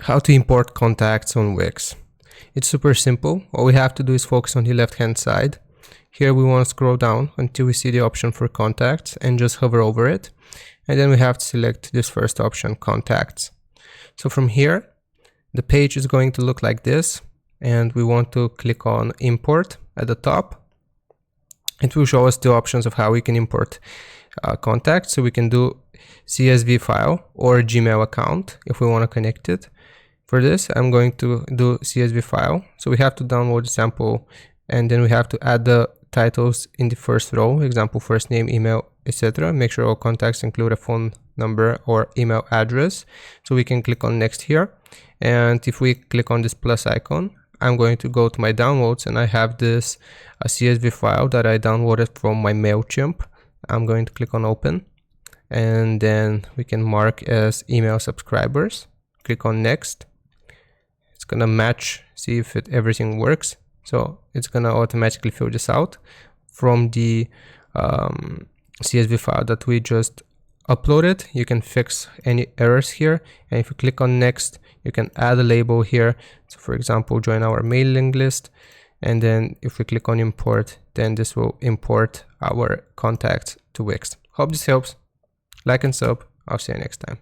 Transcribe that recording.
How to import contacts on Wix. It's super simple. All we have to do is focus on the left hand side. Here we want to scroll down until we see the option for contacts and just hover over it. And then we have to select this first option, contacts. So from here, the page is going to look like this, and we want to click on import at the top. It will show us the options of how we can import contacts. So we can do CSV file or Gmail account if we want to connect it. For this, I'm going to do CSV file. So we have to download the sample, and then we have to add the titles in the first row, example, first name, email, etc. Make sure all contacts include a phone number or email address. So we can click on next here. And if we click on this plus icon, I'm going to go to my downloads, and I have this CSV file that I downloaded from my MailChimp. I'm going to click on open, and then we can mark as email subscribers. Click on next. It's gonna match, see if everything works. So it's gonna automatically fill this out from the CSV file that we just uploaded. You can fix any errors here, and if you click on next, you can add a label here. So for example, join our mailing list, and then if we click on import, then this will import our contacts to Wix. Hope this helps. Like and sub. I'll see you next time.